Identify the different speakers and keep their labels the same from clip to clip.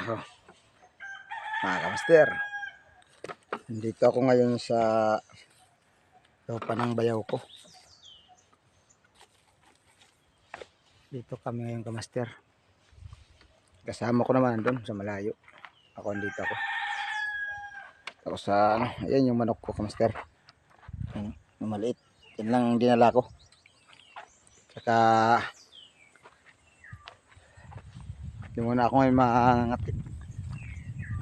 Speaker 1: Ako, mga kamaster, dito ako ngayon sa lupa ng bayaw ko. Dito kami ngayon, kamaster. Kasama ko naman doon sa malayo. Ako andito ako. Ako sa ayan yung manok ko, kamaster. Yung maliit. Yan lang dinala ko. Saka hindi muna ako ngayon mangati.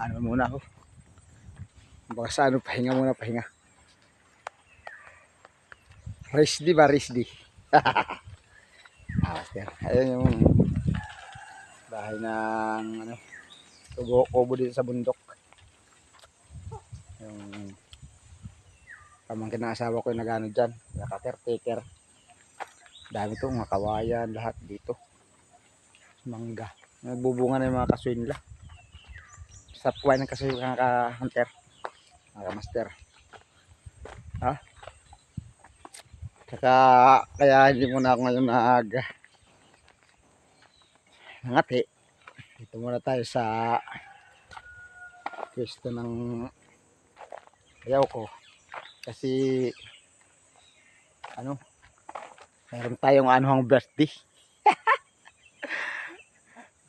Speaker 1: Ano muna ako. Baka sa pahinga muna, pahinga. Risdi ba, risdi? Kamaster, ayun yung bahay ng kubo dito sa bundok. Yung pamangkin ng asawa ko yung nagano dyan, naka-caretaker. Dami to, mga kawayan, lahat dito. Mangga. Nagbubunga na yung mga kasoy nila. Sa puway ng kasoy mga ka-hunter, mga ka-master. Ha? Kaya hindi muna ako ngayon nangati. Dito muna tayo sa pwesto ng bayaw ko. Kasi meron tayong anuhang birthday.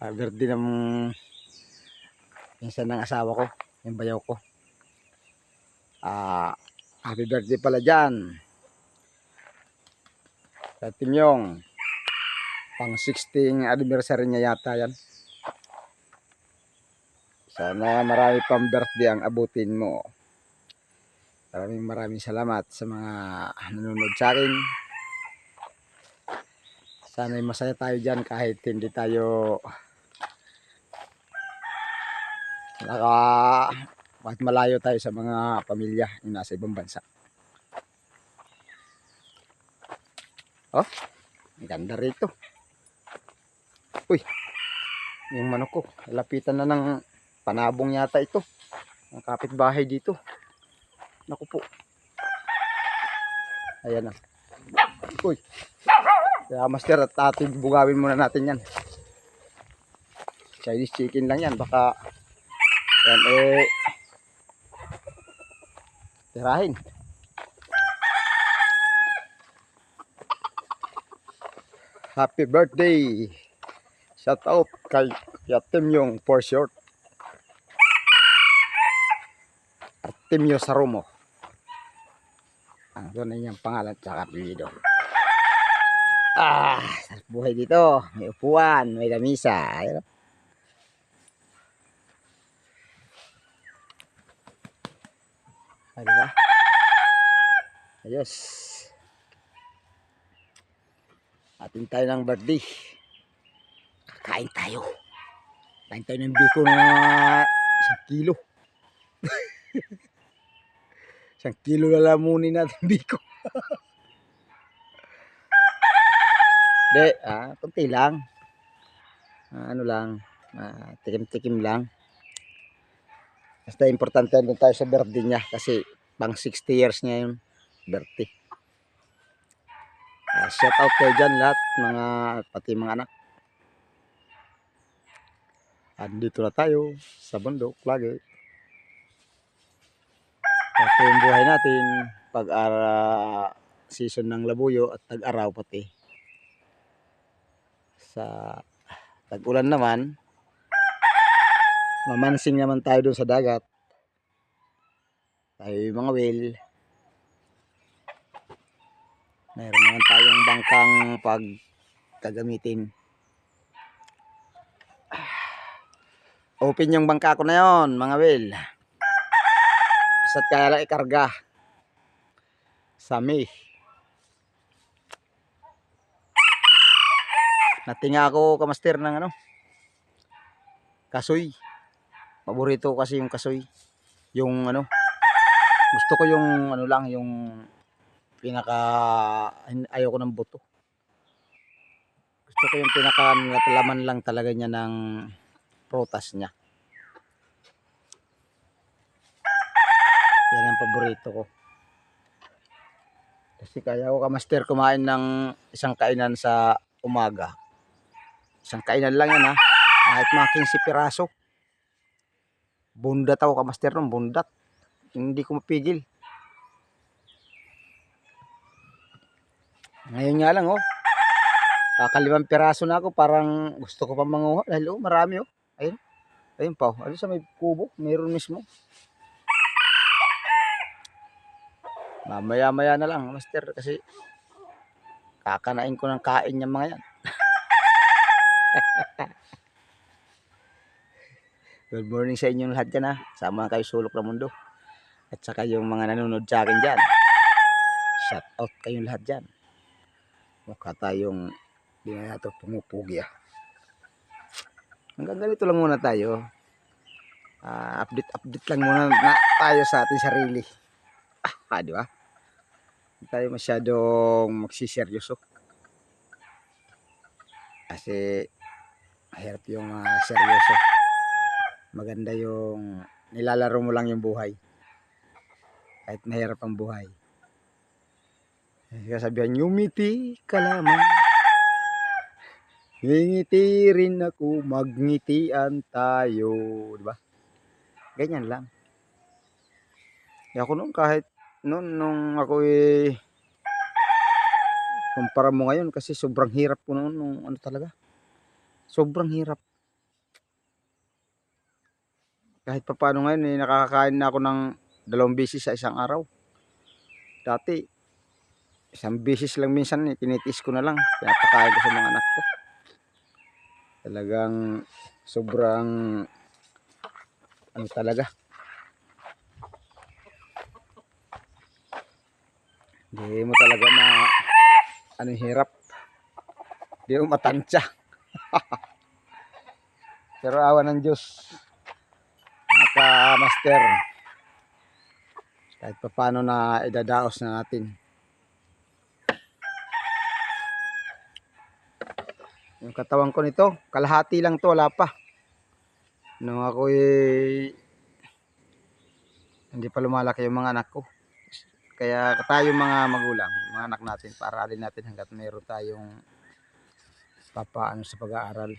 Speaker 1: Birthday ng minsan ng asawa ko, yung bayaw ko. Happy birthday pala dyan sa Timyong. Pang 16th anniversary niya yata yan. Sana marami pang birthday ang abutin mo. Maraming salamat sa mga nanonood sa akin. Sana'y masaya tayo dyan kahit hindi tayo kahit malayo tayo sa mga pamilya yung nasa ibang bansa. Oh, ang ganda rito. Uy, yung manok ko, lapitan na ng panabong yata ito. Ang kapitbahay dito. Naku po. Ayan na. Uy. Kaya master, at ating bugawin muna natin yan. Chinese chicken lang yan. Baka yan tirahin. Happy birthday. Shout out kay Timyong for short. Timyo Sarumo. Doon na yung pangalan tsaka apelyido. Sarap buhay dito. May upuan, may lamisa. Ayun. Diba? Ayos. Atin tayo ng birthday. Kain tayo. Kain tayo ng biko na 1 kilo. 1 kilo lalamunin natin biko. De, kunti lang. Tikim-tikim lang. Basta importante doon tayo sa birthday niya kasi pang 60 years niya yung birthday. Shout out kayo dyan lahat, pati mga anak. Andito na tayo sa bundok lagi. Ito yung buhay natin pag season ng labuyo at tag-araw pati. Sa tag-ulan naman, mamansing naman tayo doon sa dagat. Tayo yung mga whale. Mayroon naman tayong bangkang pagkagamitin. Open yung bangka ko na yon, mga whale. Basta't kaya lang ikarga. Sami. Natinga ako, kamaster, ng kasoy. Paborito kasi yung kasoy. Yung gusto ko yung yung ayaw ko ng buto. Gusto ko yung laman lang talaga niya ng prutas niya. Yan ang paborito ko. Kasi kaya ako, kamaster, kumain ng isang kainan sa umaga. Isang kainan lang yan, kahit mga 15 piraso. Bundat ako kamaster nun, bundat. Hindi ko mapigil. Ngayon nga lang oh. Kakalimang piraso na ako, parang gusto ko pa manguha dahil oh, marami oh. Ayun. Ayun pa oh. Ayun sa may kubo, meron mismo. Mamaya-maya na lang, master, kasi kakanain ko ng kain yung mga yan. Good morning sa inyong lahat dyan ha. Sama kayo sulok ng mundo. At saka yung mga nanonood sa akin dyan. Shout out kayong lahat dyan. Mukha tayong di na nato pumupugi ah. Hanggang ganito lang muna tayo. Update lang muna na tayo sa ating sarili. Di ba? Hindi tayo masyadong magsiseryoso. Kasi mahirap yung seryoso. Maganda yung nilalaro mo lang yung buhay. Kahit mahirap ang buhay. Sabihan, umiti ka lamang. Ngingiti rin ako, magngitian tayo. Diba? Ganyan lang. Ako noon kahit nung ako kumpara mo ngayon kasi sobrang hirap ko noon nung ano talaga. Sobrang hirap. Kahit pa paano ngayon nakakakain na ako ng 2 beses sa isang araw. Dati 1 beses lang minsan tinitiis ko na lang. Pinapakain ko sa mga anak ko. Talagang sobrang ano talaga. Hindi mo talaga anong hirap. Hindi mo matansya. Pero awa ng Diyos. Naka-master. Kahit pa paano na idadaos na natin. Yung katawan ko nito, kalahati lang to, wala pa. Nung ako hindi pa lumalaki yung mga anak ko. Kaya tayo mga magulang, mga anak natin, paaralin natin hanggat mayroon tayong papaano sa pag-aaral.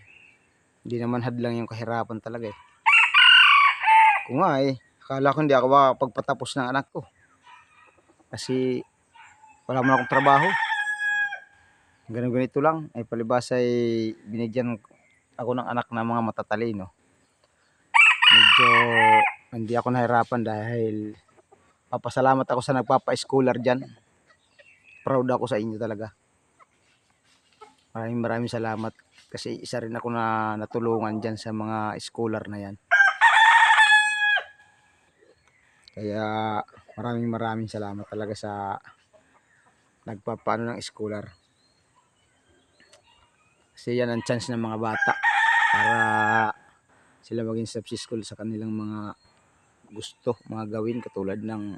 Speaker 1: Hindi naman hadlang yung kahirapan talaga eh. Kung nga akala ko hindi ako makapagpatapos ng anak ko. Kasi wala mo akong trabaho. Ganito lang, ay palibas ay binigyan ako ng anak na mga matatalino. Medyo hindi ako nahirapan dahil papasalamat ako sa nagpapa-schooler dyan. Proud ako sa inyo talaga. Maraming salamat kasi isa rin ako na natulungan dyan sa mga schooler na yan. Kaya maraming salamat talaga sa nagpapaano ng schooler. Kasi yan ang chance ng mga bata para sila maging successful sa kanilang mga gusto, mga gawin katulad ng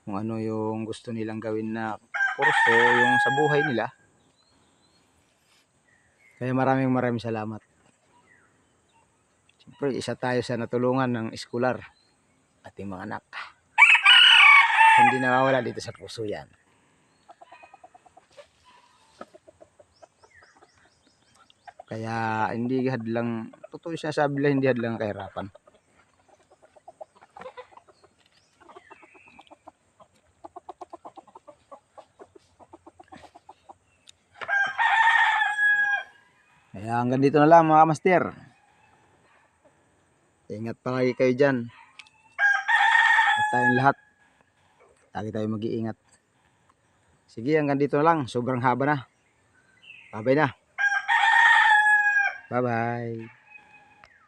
Speaker 1: kung ano yung gusto nilang gawin na kurso yung sa buhay nila. Kaya maraming salamat. Siyempre isa tayo sa natulungan ng schooler, ating mga anak. Hindi nawawala dito sa puso yan. Kaya hindi hadlang, totoo sinasabi lang, hindi hadlang ang kahirapan. Kaya hanggang dito na lang mga master. Ingat palagi kayo dyan. At tayong lahat. Lagi tayo mag-iingat. Sige, hanggang dito na lang. Sobrang haba na. Bye-bye na. Bye-bye.